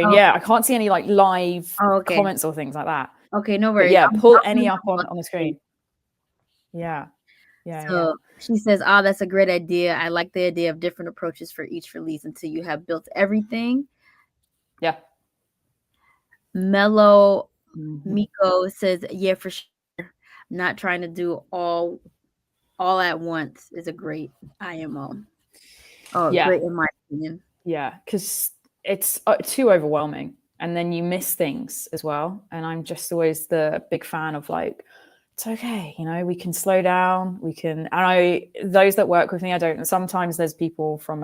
Oh, Yeah, I can't see any like live okay. comments or things like that. Okay, no But worries. yeah, I'm pull putting any them up on on the screen. Yeah. Yeah. So she says, "Oh, that's a great idea. I like the idea of different approaches for each release until you have built everything." Yeah. Mellow Mhm. Miko says, "Yeah, for sure. Not trying to do all at once is a great IMO. Oh, Yeah. great in my opinion." Yeah, because it's too overwhelming, and then you miss things as well. And I'm just always the big fan of like, it's okay, we can slow down. We can, and those that work with me, I don't. Sometimes there's people from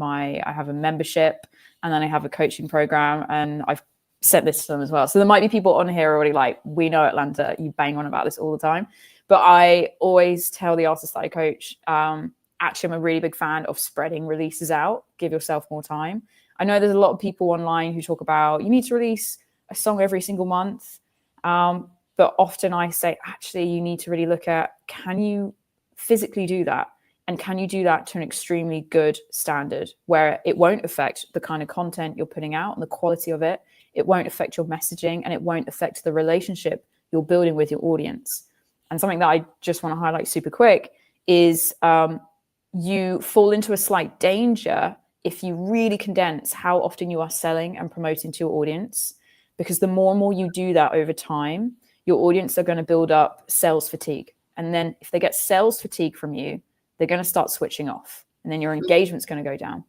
I have a membership, and then I have a coaching program, and I've sent this to them as well. So there might be people on here already like, we know Atlanta, you bang on about this all the time. But I always tell the artists that I coach, actually, I'm a really big fan of spreading releases out. Give yourself more time. I know there's a lot of people online who talk about you need to release a song every single month. But often I say, actually, you need to really look at, can you physically do that? And can you do that to an extremely good standard where it won't affect the kind of content you're putting out and the quality of it? It won't affect your messaging, and it won't affect the relationship you're building with your audience. And something that I just want to highlight super quick is you fall into a slight danger if you really condense how often you are selling and promoting to your audience, because the more and more you do that over time, your audience are going to build up sales fatigue. And then if they get sales fatigue from you, they're going to start switching off, and then your engagement's going to go down.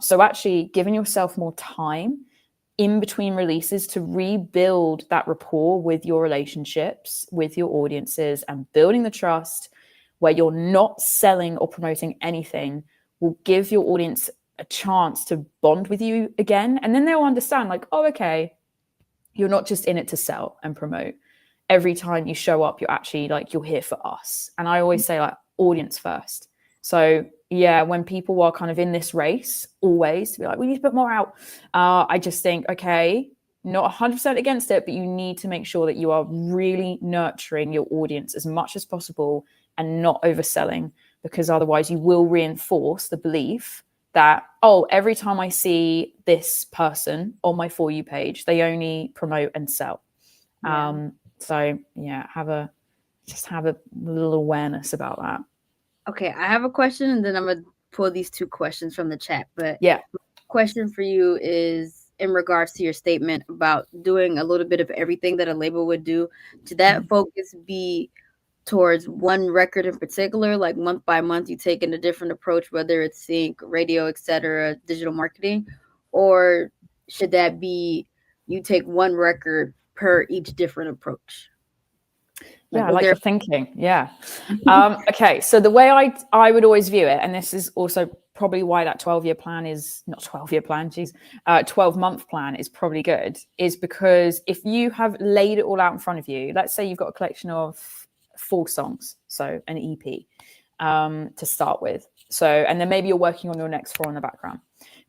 So actually giving yourself more time in between releases to rebuild that rapport with your relationships, with your audiences, and building the trust where you're not selling or promoting anything will give your audience a chance to bond with you again. And then they'll understand like, oh, okay, you're not just in it to sell and promote. Every time you show up, you're actually like, you're here for us. And I always say like audience first. So yeah, when people are kind of in this race, always to be like, we need to put more out. I just think, okay, not 100% against it, but you need to make sure that you are really nurturing your audience as much as possible and not overselling, because otherwise you will reinforce the belief that, oh, every time I see this person on my For You page, they only promote and sell. Yeah. So yeah, have a little awareness about that. Okay, I have a question, and then I'm gonna pull these two questions from the chat. But yeah, question for you is in regards to your statement about doing a little bit of everything that a label would do. Should that focus be towards one record in particular, like month by month you take in a different approach, whether it's sync, radio, etc., digital marketing, or should that be you take one record per each different approach? I like your thinking. Yeah. Okay. So the way I would always view it, and this is also probably why that 12-year plan is not 12-year plan, 12-month plan is probably good, is because if you have laid it all out in front of you, let's say you've got a collection of 4 songs, so an EP to start with. So, and then maybe you're working on your next 4 in the background.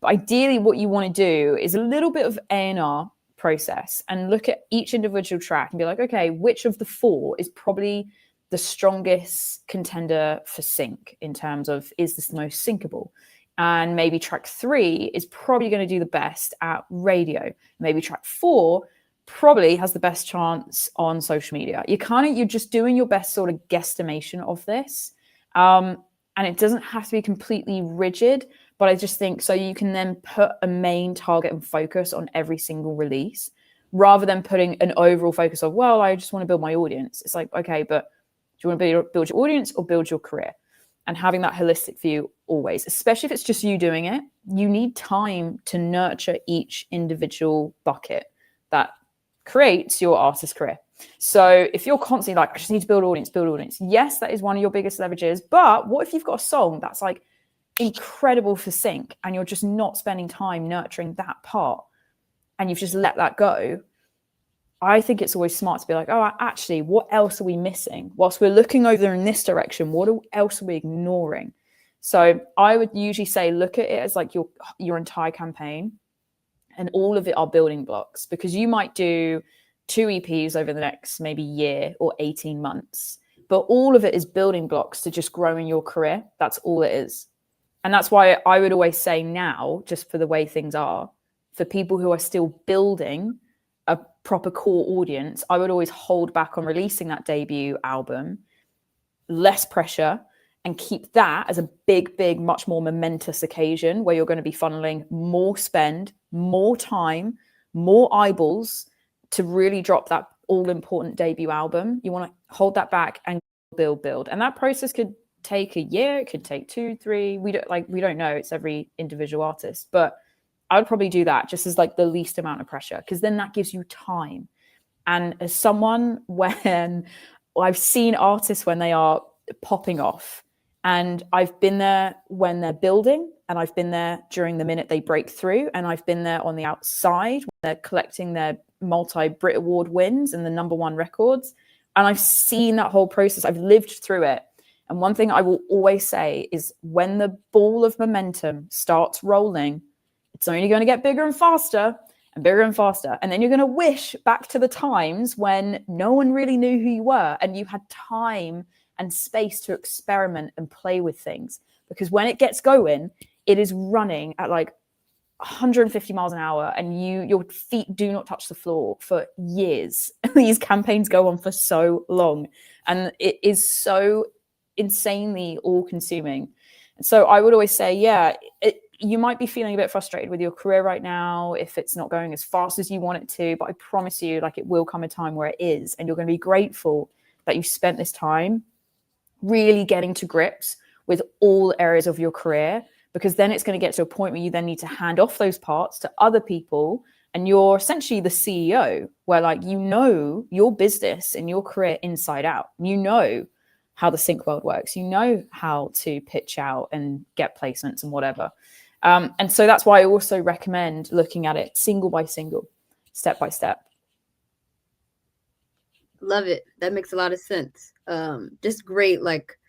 But ideally what you want to do is a little bit of A&R process and look at each individual track and be like, okay, which of the 4 is probably the strongest contender for sync in terms of, is this the most syncable? And maybe track 3 is probably going to do the best at radio. Maybe track 4 probably has the best chance on social media. You're just doing your best sort of guesstimation of this. And it doesn't have to be completely rigid, but I just think so you can then put a main target and focus on every single release rather than putting an overall focus of, well, I just want to build my audience. It's like, okay, but do you want to build your audience or build your career? And having that holistic view always, especially if it's just you doing it, you need time to nurture each individual bucket that creates your artist career. So if you're constantly like, I just need to build audience, yes, that is one of your biggest leverages. But what if you've got a song that's like incredible for sync and you're just not spending time nurturing that part and you've just let that go? I think it's always smart to be like, oh, actually, what else are we missing? Whilst we're looking over in this direction, what else are we ignoring? So I would usually say, look at it as like your entire campaign, and all of it are building blocks, because you might do 2 EPs over the next maybe year or 18 months, but all of it is building blocks to just growing your career. That's all it is. And that's why I would always say now, just for the way things are, for people who are still building a proper core audience, I would always hold back on releasing that debut album, less pressure, and keep that as a big, much more momentous occasion where you're going to be funneling more spend, more time, more eyeballs to really drop that all-important debut album. You want to hold that back and build. And that process could take a year, it could take 2, 3. We don't know. It's every individual artist. But I would probably do that just as like the least amount of pressure, because then that gives you time. And as someone, when I've seen artists when they are popping off, and I've been there when they're building, and I've been there during the minute they break through, and I've been there on the outside when they're collecting their multi-Brit Award wins and the #1 records. And I've seen that whole process. I've lived through it. And one thing I will always say is when the ball of momentum starts rolling, it's only going to get bigger and faster and bigger and faster. And then you're going to wish back to the times when no one really knew who you were and you had time and space to experiment and play with things. Because when it gets going, it is running at like 150 miles an hour and your feet do not touch the floor for years. These campaigns go on for so long and it is so insanely all-consuming. So I would always say, you might be feeling a bit frustrated with your career right now if it's not going as fast as you want it to, but I promise you, like, it will come a time where it is, and you're going to be grateful that you spent this time really getting to grips with all areas of your career, because then it's going to get to a point where you then need to hand off those parts to other people, and you're essentially the CEO, where, like, you know your business and your career inside out. You know how the sync world works. You know how to pitch out and get placements and whatever. And so that's why I also recommend looking at it single by single, step by step. Love it. That makes a lot of sense. Just great. Like,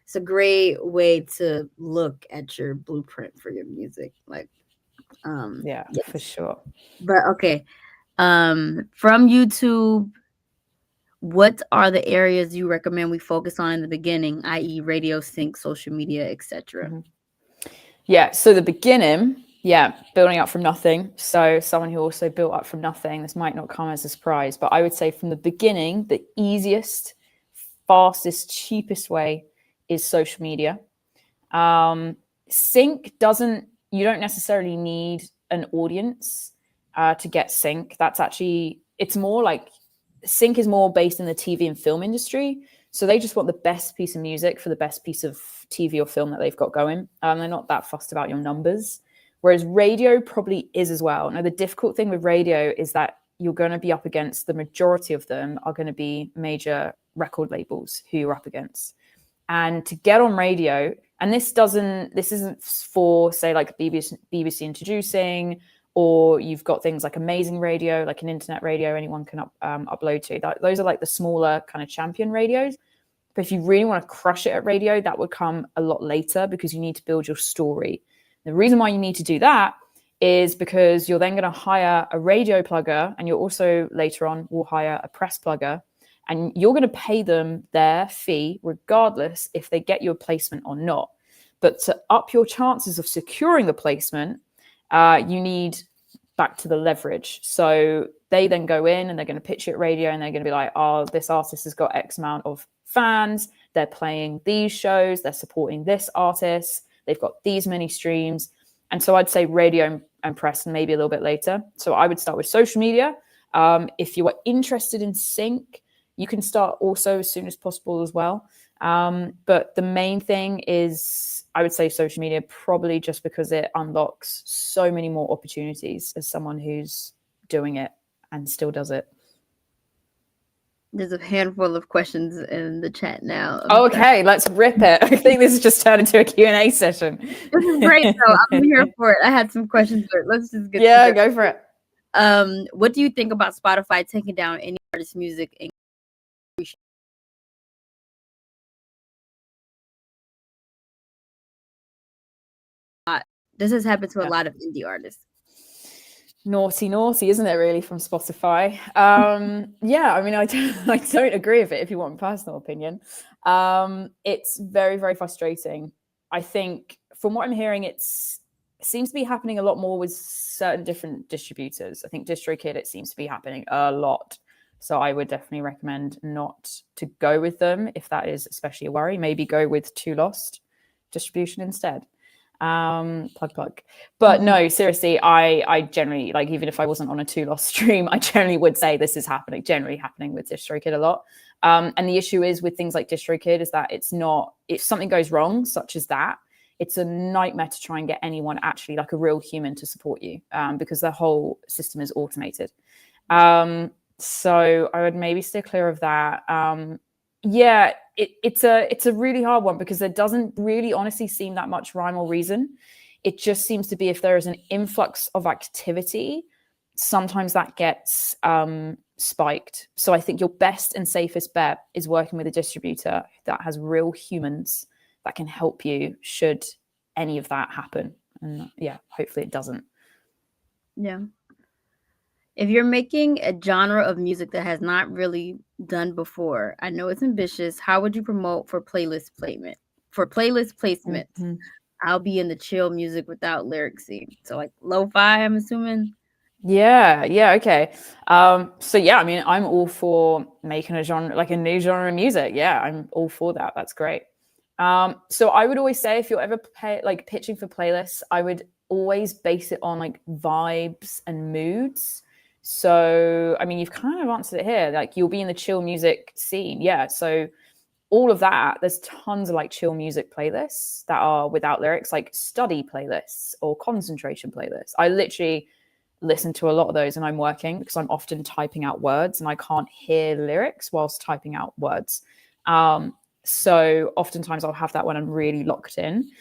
it's a great way to look at your blueprint for your music. Like, yes. For sure. But okay. From YouTube, what are the areas you recommend we focus on in the beginning, i.e. radio, sync, social media, etc.? Mm-hmm. Yeah. So the beginning, building up from nothing. So someone who also built up from nothing, this might not come as a surprise, but I would say from the beginning, the easiest, fastest, cheapest way is social media. Sync you don't necessarily need an audience to get sync. It's more like sync is more based in the TV and film industry. So they just want the best piece of music for the best piece of TV or film that they've got going. They're not that fussed about your numbers. Whereas radio probably is as well. Now, the difficult thing with radio is that you're going to be up against, the majority of them are going to be major record labels who you're up against. And to get on radio, and this isn't for, say, like BBC Introducing, or you've got things like Amazing Radio, like an internet radio anyone can upload to. Those are like the smaller kind of champion radios. But if you really want to crush it at radio, that would come a lot later, because you need to build your story. The reason why you need to do that is because you're then going to hire a radio plugger, and you're also later on will hire a press plugger, and you're going to pay them their fee regardless if they get you a placement or not. But to up your chances of securing the placement, you need back to the leverage. So they then go in and they're going to pitch it at radio, and they're going to be like, oh, this artist has got X amount of fans, they're playing these shows, they're supporting this artist, they've got these many streams. And so I'd say radio and press, and maybe a little bit later. So I would start with social media. If you are interested in sync, you can start also as soon as possible as well. But the main thing is, I would say social media, probably just because it unlocks so many more opportunities as someone who's doing it and still does it. There's a handful of questions in the chat now. Okay, let's rip it. I think this has just turned into a Q&A session. This is great, though. I'm here for it. I had some questions, but let's just get go for it. What do you think about Spotify taking down any artist's music? This has happened to a lot of indie artists. Naughty, isn't it, really, from Spotify? I mean, I don't agree with it, if you want my personal opinion. It's very, very frustrating. I think from what I'm hearing, it's seems to be happening a lot more with certain different distributors. I think DistroKid, it seems to be happening a lot. So I would definitely recommend not to go with them if that is especially a worry. Maybe go with TooLost distribution instead. Plug. But no, seriously, I generally, like, even if I wasn't on a TooLost stream, I generally would say this is generally happening with DistroKid a lot. And the issue is with things like DistroKid is that it's not, if something goes wrong, such as that, it's a nightmare to try and get anyone actually, like a real human, to support you, because the whole system is automated. So I would maybe steer clear of that. Yeah, it's a really hard one because there doesn't really honestly seem that much rhyme or reason. It just seems to be if there is an influx of activity, sometimes that gets spiked. So I think your best and safest bet is working with a distributor that has real humans that can help you should any of that happen. And yeah, hopefully it doesn't. Yeah. If you're making a genre of music that has not really done before, I know it's ambitious. How would you promote for playlist placement? For playlist placements, I'll be in the chill music without lyrics scene. So like lo-fi, I'm assuming. Yeah, okay. So yeah, I mean, I'm all for making a genre, like a new genre of music. Yeah, I'm all for that. That's great. So I would always say if you're ever pitching for playlists, I would always base it on like vibes and moods. So I mean, you've kind of answered it here. Like you'll be in the chill music scene. Yeah. So all of that, there's tons of like chill music playlists that are without lyrics, like study playlists or concentration playlists. I literally listen to a lot of those and I'm working because I'm often typing out words and I can't hear lyrics whilst typing out words. So oftentimes I'll have that when I'm really locked in.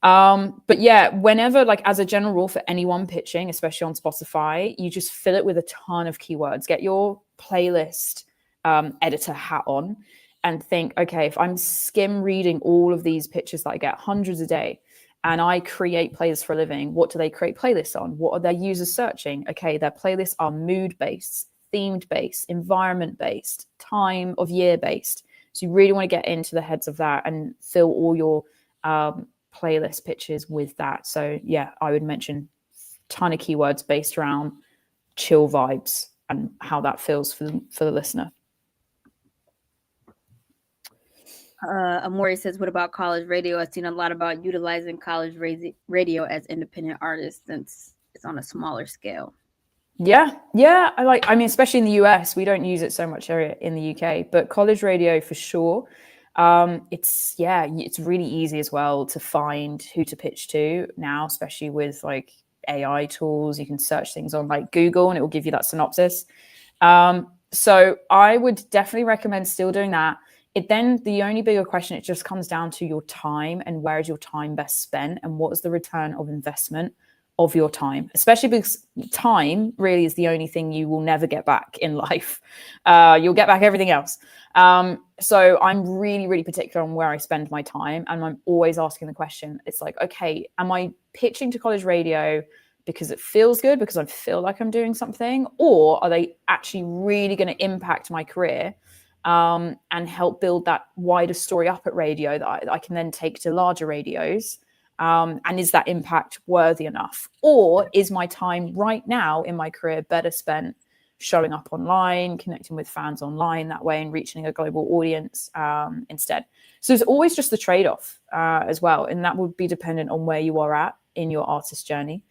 But yeah, whenever, like as a general rule for anyone pitching, especially on Spotify, you just fill it with a ton of keywords. Get your playlist editor hat on and think, okay, if I'm skim reading all of these pitches that I get hundreds a day, and I create playlists for a living, what do they create playlists on? What are their users searching? Okay, their playlists are mood-based, themed-based, environment-based, time of year-based. So you really want to get into the heads of that and fill all your playlist pitches with that. So yeah, I would mention a ton of keywords based around chill vibes and how that feels for the listener. Amori says, what about college radio? I've seen a lot about utilizing college radio as independent artists since it's on a smaller scale. Yeah. I mean, especially in the US, we don't use it so much here in the UK, but college radio for sure. It's really easy as well to find who to pitch to now, especially with like AI tools. You can search things on like Google and it will give you that synopsis. So I would definitely recommend still doing that. The only bigger question, it just comes down to your time and where is your time best spent and what is the return of investment of your time, especially because time really is the only thing you will never get back in life. You'll get back everything else. So I'm really, really particular on where I spend my time. And I'm always asking the question, it's like, okay, am I pitching to college radio because it feels good, because I feel like I'm doing something, or are they actually really going to impact my career and help build that wider story up at radio that I can then take to larger radios? And is that impact worthy enough? Or is my time right now in my career better spent showing up online, connecting with fans online that way and reaching a global audience instead? So it's always just the trade-off as well. And that would be dependent on where you are at in your artist journey.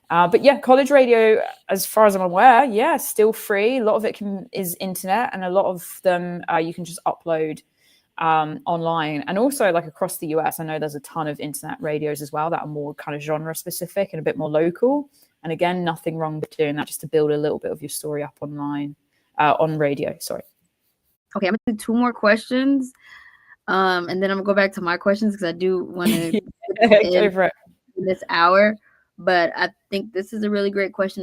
But yeah, college radio, as far as I'm aware, yeah, still free. A lot of it is internet, and a lot of them you can just upload online. And also like across the US, I know there's a ton of internet radios as well that are more kind of genre specific and a bit more local. And again, nothing wrong with doing that just to build a little bit of your story up online, on radio, sorry. Okay, I'm gonna do 2 more questions. And then I'm gonna go back to my questions because I do want to go for it in this hour. But I think this is a really great question